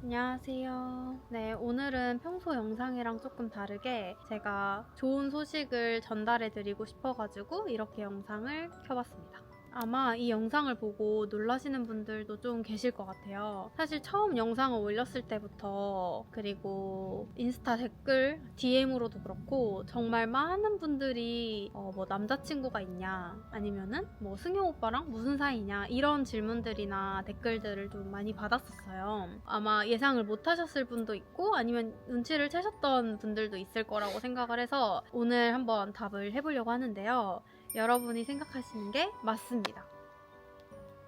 안녕하세요. 네, 오늘은 평소 영상이랑 조금 다르게 제가 좋은 소식을 전달해 드리고 싶어가지고 이렇게 영상을 켜봤습니다. 아마 이 영상을 보고 놀라시는 분들도 좀 계실 것 같아요. 사실 처음 영상을 올렸을 때부터 그리고 인스타 댓글, DM으로도 그렇고 정말 많은 분들이 뭐 남자친구가 있냐 아니면은 뭐 승용 오빠랑 무슨 사이냐 이런 질문들이나 댓글들을 좀 많이 받았었어요. 아마 예상을 못 하셨을 분도 있고 아니면 눈치를 채셨던 분들도 있을 거라고 생각을 해서 오늘 한번 답을 해보려고 하는데요. 여러분이 생각하시는 게 맞습니다.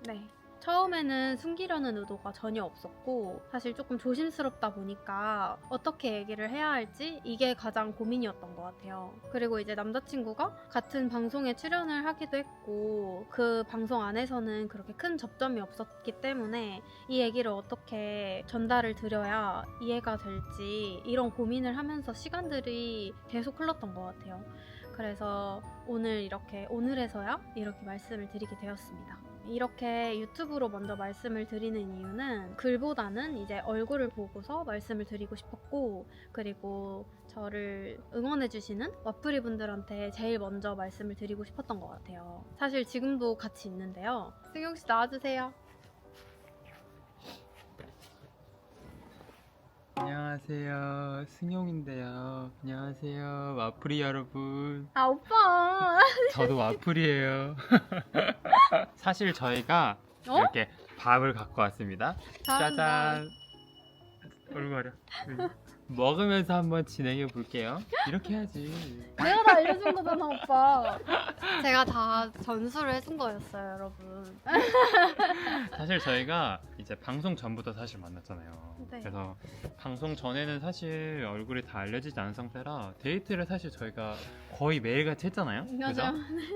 네. 처음에는 숨기려는 의도가 전혀 없었고 사실 조금 조심스럽다 보니까 어떻게 얘기를 해야 할지 이게 가장 고민이었던 것 같아요. 그리고 이제 남자친구가 같은 방송에 출연을 하기도 했고 그 방송 안에서는 그렇게 큰 접점이 없었기 때문에 이 얘기를 어떻게 전달을 드려야 이해가 될지 이런 고민을 하면서 시간들이 계속 흘렀던 것 같아요. 그래서 오늘에서야 이렇게 말씀을 드리게 되었습니다. 이렇게 유튜브로 먼저 말씀을 드리는 이유는 글보다는 이제 얼굴을 보고서 말씀을 드리고 싶었고 그리고 저를 응원해주시는 와플이 분들한테 제일 먼저 말씀을 드리고 싶었던 것 같아요. 사실 지금도 같이 있는데요. 승용씨 나와주세요. 안녕하세요. 승용인데요. 안녕하세요. 와플이 여러분. 아 오빠. 저도 와플이에요. 사실 저희가 어? 이렇게 밥을 갖고 왔습니다. 잘한다. 짜잔. 얼굴 가려. 먹으면서 한번 진행해 볼게요. 이렇게 해야지. 내가 다 알려준 거잖아 오빠. 제가 다 전수를 해준 거였어요 여러분. 사실 저희가 이제 방송 전부터 사실 만났잖아요. 네. 그래서 방송 전에는 사실 얼굴이 다 알려지지 않은 상태라 데이트를 사실 저희가 거의 매일같이 했잖아요. 그죠? 맞아요.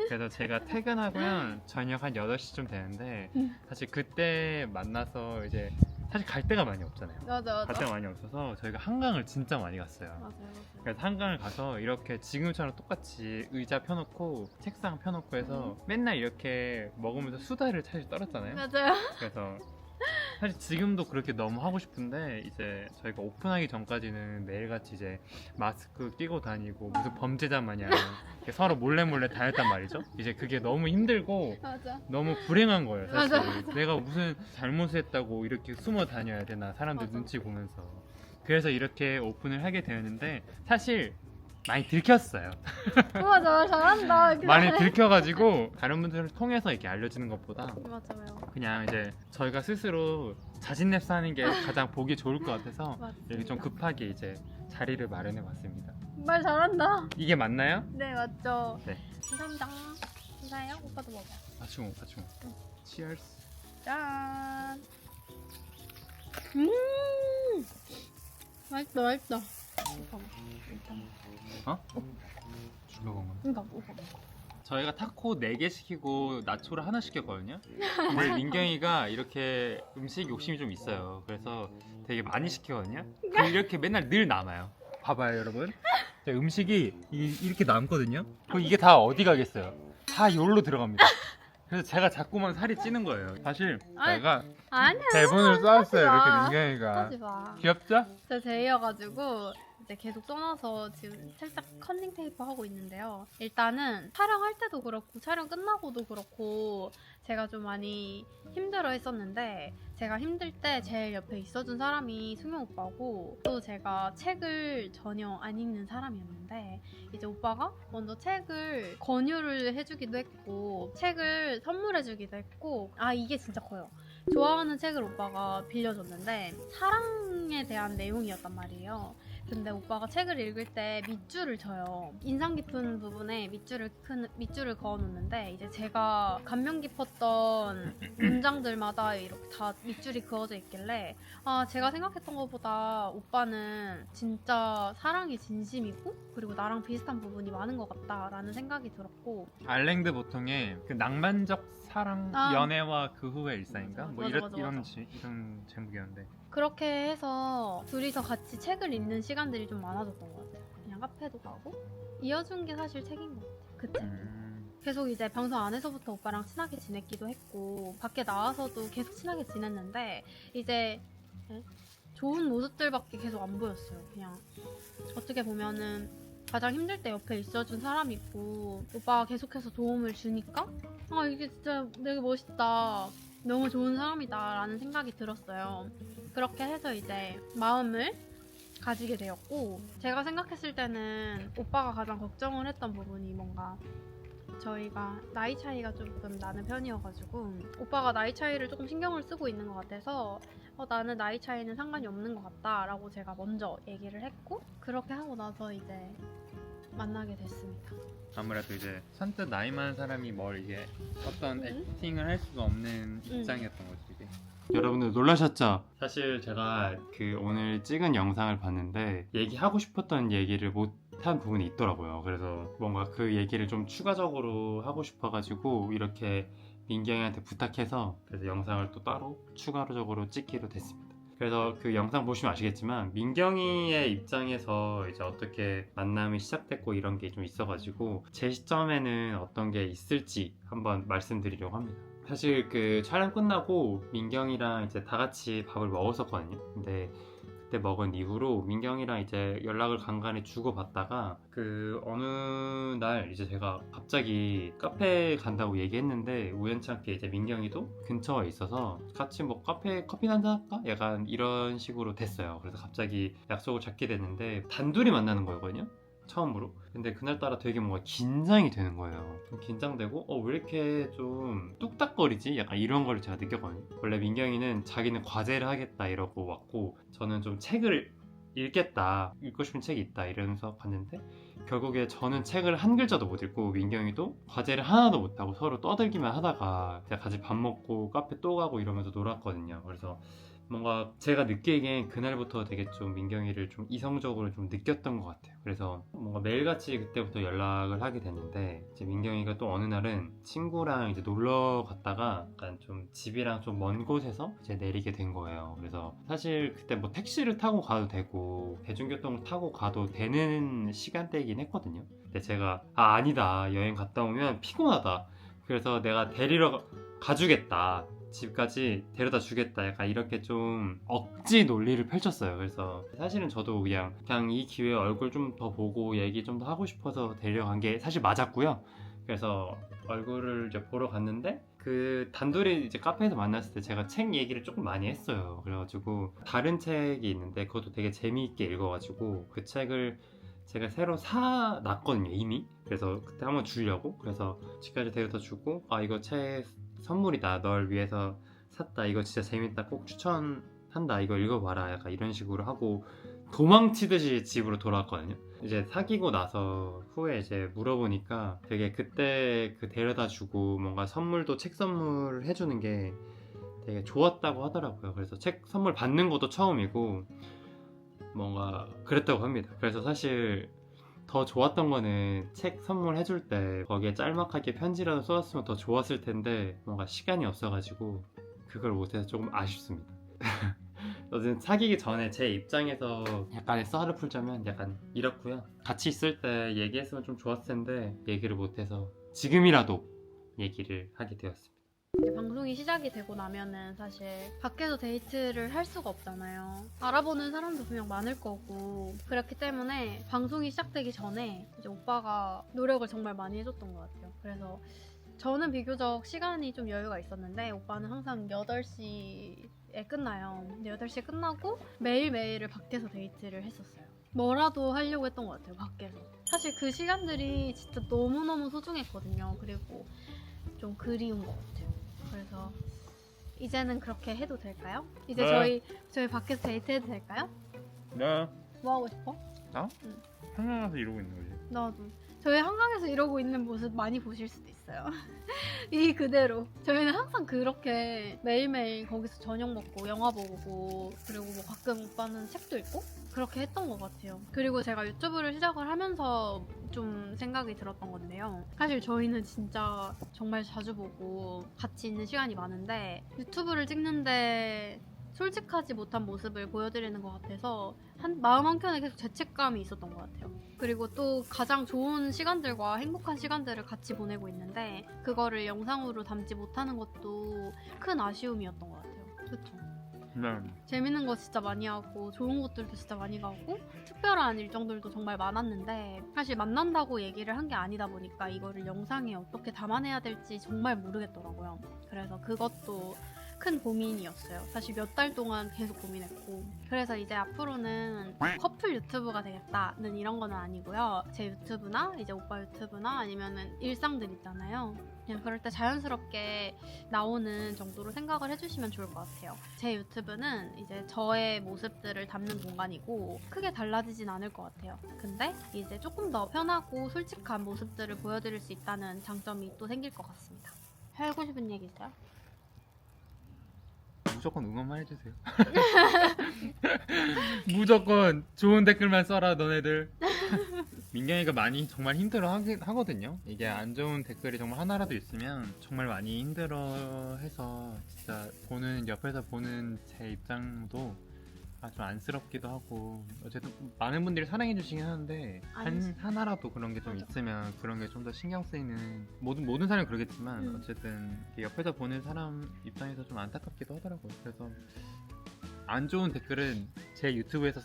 그래서 제가 퇴근하고는 저녁 한 8시쯤 되는데 사실 그때 만나서 이제 사실 갈 데가 많이 없잖아요. 맞아. 갈 데가 많이 없어서 저희가 한강을 진짜 많이 갔어요. 맞아요. 그래서 한강을 가서 이렇게 지금처럼 똑같이 의자 펴놓고 책상 펴놓고 해서 맨날 이렇게 먹으면서 수다를 사실 떨었잖아요. 맞아요. 그래서 사실 지금도 그렇게 너무 하고 싶은데 이제 저희가 오픈하기 전까지는 매일같이 이제 마스크 끼고 다니고 무슨 범죄자 마냥 이렇게 서로 몰래 다녔단 말이죠. 이제 그게 너무 힘들고 맞아. 너무 불행한 거예요. 사실 맞아. 내가 무슨 잘못을 했다고 이렇게 숨어 다녀야 되나 사람들 맞아. 눈치 보면서. 그래서 이렇게 오픈을 하게 되었는데 사실 많이 들켰어요. 우와 잘한다. 많이 들켜가지고 다른 분들을 통해서 이렇게 알려지는 것보다 맞아요. 그냥 이제 저희가 스스로 자진랩 하는 게 가장 보기 좋을 것 같아서 맞습니다. 여기 좀 급하게 이제 자리를 마련해 봤습니다. 말 잘한다. 이게 맞나요? 네 맞죠. 네. 감사합니다. 감사해요. 오빠도 먹어. 같이 먹어, 같이 먹어. 치얼스. 짠. 맛있다 맛있다. 오빠 먹어. 어? 줄러 먹는 거. 그러니까 오빠 먹어. 저희가 타코 4개 시키고 나초를 하나 시켰거든요. 근데 민경이가 이렇게 음식 욕심이 좀 있어요. 그래서 되게 많이 시키거든요. 그럼 이렇게 맨날 늘 남아요. 봐봐요, 여러분. 음식이 이렇게 남거든요. 그럼 이게 다 어디 가겠어요? 다 여기로 들어갑니다. 그래서 제가 자꾸만 살이 찌는 거예요. 사실 아니, 제가 아니야. 대본을 써왔어요. 하지 이렇게 마. 민경이가. 하지 마. 귀엽죠? 저 제이여가지고 이제 계속 떠나서 지금 살짝 컨닝 테이프 하고 있는데요. 일단은 촬영할 때도 그렇고 촬영 끝나고도 그렇고 제가 좀 많이 힘들어 했었는데 제가 힘들 때 제일 옆에 있어준 사람이 승용 오빠고 또 제가 책을 전혀 안 읽는 사람이었는데 이제 오빠가 먼저 책을 권유를 해주기도 했고 책을 선물해주기도 했고 아 이게 진짜 커요. 좋아하는 책을 오빠가 빌려줬는데 사랑에 대한 내용이었단 말이에요. 근데 오빠가 책을 읽을 때 밑줄을 쳐요. 인상 깊은 부분에 밑줄을 그어놓는데 이제 제가 감명 깊었던 문장들마다 이렇게 다 밑줄이 그어져 있길래 아 제가 생각했던 것보다 오빠는 진짜 사랑이 진심이고 그리고 나랑 비슷한 부분이 많은 것 같다라는 생각이 들었고 알랭드 보통의 그 낭만적 사랑 연애와 그 후의 일상인가? 뭐 맞아. 이런 제목이었는데 그렇게 해서 둘이서 같이 책을 읽는 시간들이 좀 많아졌던 것 같아요. 그냥 카페도 가고 이어준 게 사실 책인 것 같아요. 그때 계속 이제 방송 안에서부터 오빠랑 친하게 지냈기도 했고 밖에 나와서도 계속 친하게 지냈는데 이제 좋은 모습들밖에 계속 안 보였어요. 그냥 어떻게 보면은 가장 힘들 때 옆에 있어준 사람이 있고 오빠가 계속해서 도움을 주니까 아 이게 진짜 되게 멋있다. 너무 좋은 사람이다 라는 생각이 들었어요. 그렇게 해서 이제 마음을 가지게 되었고 제가 생각했을 때는 오빠가 가장 걱정을 했던 부분이 뭔가 저희가 나이 차이가 조금 나는 편이어가지고 오빠가 나이 차이를 조금 신경을 쓰고 있는 것 같아서 나는 나이 차이는 상관이 없는 것 같다 라고 제가 먼저 얘기를 했고 그렇게 하고 나서 이제 만나게 됐습니다. 아무래도 이제 선뜻 나이 많은 사람이 뭘 이게 어떤 응? 액팅을 할 수가 없는 응. 입장이었던 거지 이게. 여러분들 놀라셨죠? 사실 제가 오늘 찍은 영상을 봤는데 얘기하고 싶었던 얘기를 못한 부분이 있더라고요. 그래서 뭔가 그 얘기를 좀 추가적으로 하고 싶어가지고 이렇게 민경이한테 부탁해서 그래서 영상을 또 따로 추가적으로 찍기로 됐습니다. 그래서 그 영상 보시면 아시겠지만 민경이의 입장에서 이제 어떻게 만남이 시작됐고 이런 게 좀 있어가지고 제 시점에는 어떤 게 있을지 한번 말씀드리려고 합니다. 사실 그 촬영 끝나고 민경이랑 이제 다 같이 밥을 먹었었거든요. 근데 그때 먹은 이후로 민경이랑 이제 연락을 간간히 주고받다가 그 어느 날 이제 제가 갑자기 카페 간다고 얘기했는데 우연찮게 이제 민경이도 근처에 있어서 같이 뭐 카페 커피 한잔 할까? 약간 이런 식으로 됐어요. 그래서 갑자기 약속을 잡게 됐는데 단둘이 만나는 거였거든요. 처음으로. 근데 그날따라 되게 뭔가 긴장이 되는 거예요. 좀 긴장되고 왜 이렇게 좀 뚝딱거리지? 약간 이런 걸 제가 느꼈거든요. 원래 민경이는 자기는 과제를 하겠다 이러고 왔고 저는 좀 책을 읽겠다, 읽고 싶은 책이 있다 이러면서 갔는데 결국에 저는 책을 한 글자도 못 읽고 민경이도 과제를 하나도 못하고 서로 떠들기만 하다가 제가 같이 밥 먹고 카페 또 가고 이러면서 놀았거든요. 그래서 뭔가 제가 느끼기엔 그날부터 되게 좀 민경이를 좀 이성적으로 좀 느꼈던 것 같아요. 그래서 뭔가 매일같이 그때부터 연락을 하게 됐는데 이제 민경이가 또 어느 날은 친구랑 이제 놀러 갔다가 약간 좀 집이랑 좀 먼 곳에서 이제 내리게 된 거예요. 그래서 사실 그때 뭐 택시를 타고 가도 되고 대중교통을 타고 가도 되는 시간대이긴 했거든요. 근데 제가 아니다, 여행 갔다 오면 피곤하다, 그래서 내가 데리러 가주겠다, 집까지 데려다 주겠다, 약간 이렇게 좀 억지 논리를 펼쳤어요. 그래서 사실은 저도 그냥 이 기회에 얼굴 좀 더 보고 얘기 좀 더 하고 싶어서 데려간 게 사실 맞았고요. 그래서 얼굴을 이제 보러 갔는데 그 단둘이 이제 카페에서 만났을 때 제가 책 얘기를 조금 많이 했어요. 그래가지고 다른 책이 있는데 그것도 되게 재미있게 읽어가지고 그 책을 제가 새로 사놨거든요 이미. 그래서 그때 한번 주려고, 그래서 집까지 데려다 주고 이거 책 선물이다, 널 위해서 샀다, 이거 진짜 재밌다, 꼭 추천한다, 이거 읽어봐라, 약간 이런 식으로 하고 도망치듯이 집으로 돌아왔거든요. 이제 사귀고 나서 후에 이제 물어보니까 되게 그때 그 데려다 주고 뭔가 선물도 책 선물을 해주는 게 되게 좋았다고 하더라고요. 그래서 책 선물 받는 것도 처음이고 뭔가 그랬다고 합니다. 그래서 사실 더 좋았던 거는 책 선물해줄 때 거기에 짤막하게 편지라도 써왔으면 더 좋았을 텐데 뭔가 시간이 없어가지고 그걸 못해서 조금 아쉽습니다. 어쨌든 사귀기 전에 제 입장에서 약간의 썰을 풀자면 약간 이렇고요. 같이 있을 때 얘기했으면 좀 좋았을 텐데 얘기를 못해서 지금이라도 얘기를 하게 되었습니다. 이제 방송이 시작이 되고 나면은 사실 밖에서 데이트를 할 수가 없잖아요. 알아보는 사람도 분명 많을 거고 그렇기 때문에 방송이 시작되기 전에 이제 오빠가 노력을 정말 많이 해줬던 것 같아요. 그래서 저는 비교적 시간이 좀 여유가 있었는데 오빠는 항상 8시에 끝나요. 근데 8시에 끝나고 매일매일을 밖에서 데이트를 했었어요. 뭐라도 하려고 했던 것 같아요, 밖에서. 사실 그 시간들이 진짜 너무너무 소중했거든요. 그리고 좀 그리운 것 같아요. 그래서 이제는 그렇게 해도 될까요? 이제 네. 저희 밖에서 데이트해도 될까요? 나 뭐 하고 싶어? 한강 가서 이러고 있는 거지. 나도. 저희 한강에서 이러고 있는 모습 많이 보실 수도 있어요. 이 그대로. 저희는 항상 그렇게 매일매일 거기서 저녁 먹고 영화 보고 그리고 뭐 가끔 오빠는 책도 읽고 그렇게 했던 것 같아요. 그리고 제가 유튜브를 시작을 하면서 좀 생각이 들었던 건데요. 사실 저희는 진짜 정말 자주 보고 같이 있는 시간이 많은데 유튜브를 찍는데 솔직하지 못한 모습을 보여드리는 것 같아서 마음 한켠에 계속 죄책감이 있었던 것 같아요. 그리고 또 가장 좋은 시간들과 행복한 시간들을 같이 보내고 있는데 그거를 영상으로 담지 못하는 것도 큰 아쉬움이었던 것 같아요. 그렇죠? 네. 재밌는 거 진짜 많이 하고 좋은 곳들도 진짜 많이 가고 특별한 일정들도 정말 많았는데 사실 만난다고 얘기를 한 게 아니다 보니까 이거를 영상에 어떻게 담아내야 될지 정말 모르겠더라고요. 그래서 그것도 큰 고민이었어요. 사실 몇 달 동안 계속 고민했고 그래서 이제 앞으로는 커플 유튜브가 되겠다는 이런 거는 아니고요. 제 유튜브나 이제 오빠 유튜브나 아니면은 일상들 있잖아요. 그냥 그럴 때 자연스럽게 나오는 정도로 생각을 해주시면 좋을 것 같아요. 제 유튜브는 이제 저의 모습들을 담는 공간이고 크게 달라지진 않을 것 같아요. 근데 이제 조금 더 편하고 솔직한 모습들을 보여드릴 수 있다는 장점이 또 생길 것 같습니다. 하고 싶은 얘기 있어요? 무조건 응원만 해주세요. 무조건 좋은 댓글만 써라 너네들. 민경이가 많이 정말 힘들어 하거든요. 이게 안 좋은 댓글이 정말 하나라도 있으면 정말 많이 힘들어해서 진짜 옆에서 보는 제 입장도 아주 안쓰럽기도 하고 어쨌든 많은 분들이 사랑해 주시긴 하는데 하나라도 그런 게 좀 맞아. 있으면 그런 게 좀 더 신경 쓰이는 모든 사람이 그러겠지만 음. 어쨌든 옆에서 보는 사람 입장에서 좀 안타깝기도 하더라고요. 그래서 안 좋은 댓글은 제 유튜브에서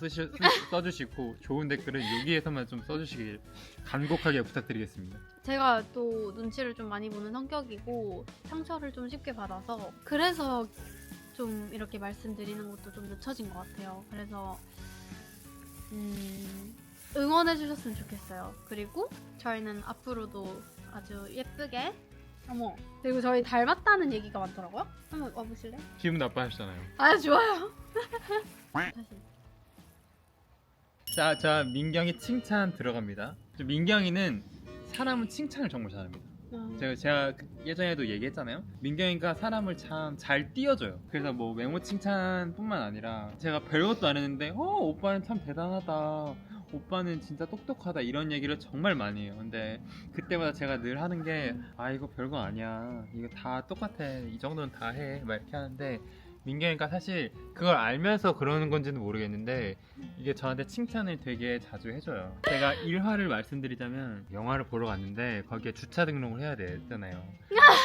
써주시고 좋은 댓글은 여기에서만 좀 써주시길 간곡하게 부탁드리겠습니다. 제가 또 눈치를 좀 많이 보는 성격이고 상처를 좀 쉽게 받아서 그래서 좀 이렇게 말씀드리는 것도 좀 늦춰진 것 같아요. 그래서 응원해 주셨으면 좋겠어요. 그리고 저희는 앞으로도 아주 예쁘게 어머 그리고 저희 닮았다는 얘기가 많더라고요. 한번 와보실래? 기분 나빠하시잖아요. 아 좋아요. 다시 자 민경이 칭찬 들어갑니다. 민경이는 사람은 칭찬을 정말 잘합니다. 제가 예전에도 얘기했잖아요. 민경이가 사람을 참 잘 띄워줘요. 그래서 뭐 외모 칭찬뿐만 아니라 제가 별것도 안 했는데 오빠는 참 대단하다, 오빠는 진짜 똑똑하다 이런 얘기를 정말 많이 해요. 근데 그때마다 제가 늘 하는 게 이거 별거 아니야, 이거 다 똑같아, 이 정도는 다 해 막 이렇게 하는데 민경이가 사실 그걸 알면서 그러는 건지는 모르겠는데 이게 저한테 칭찬을 되게 자주 해줘요. 제가 일화를 말씀드리자면 영화를 보러 갔는데 거기에 주차 등록을 해야 되잖아요.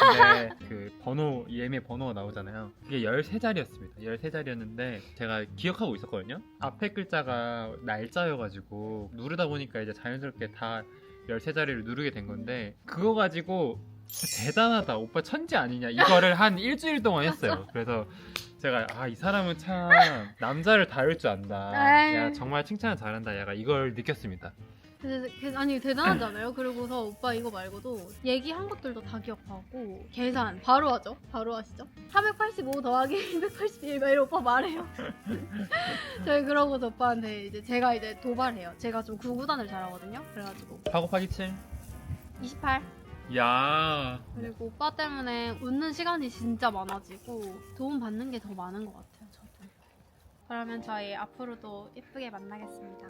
근데 그 예매 번호가 나오잖아요. 그게 13자리였습니다. 13자리였는데 제가 기억하고 있었거든요. 앞에 글자가 날짜여가지고 누르다 보니까 이제 자연스럽게 다 13자리를 누르게 된 건데 그거 가지고 대단하다, 오빠 천재 아니냐 이거를 한 일주일 동안 했어요. 그래서 제가 이 사람은 참 남자를 다룰 줄 안다, 에이. 야 정말 칭찬을 잘한다, 약간 이걸 느꼈습니다. 아니 대단하지 않아요? 그리고서 오빠 이거 말고도 얘기한 것들도 다 기억하고 계산 바로 하죠? 바로 하시죠? 485 더하기 281 막 이런 오빠 말해요. 저희 그러고서 오빠한테 제가 도발해요. 제가 좀 구구단을 잘하거든요. 그래가지고 4 곱하기 7. 28. 야 그리고 오빠 때문에 웃는 시간이 진짜 많아지고 도움 받는 게 더 많은 것 같아요. 저도. 그러면 저희 앞으로도 예쁘게 만나겠습니다.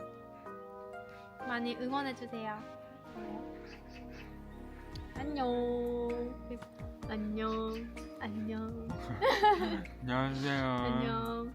많이 응원해주세요. 안녕. 안녕. 안녕. 안녕하세요. 안녕.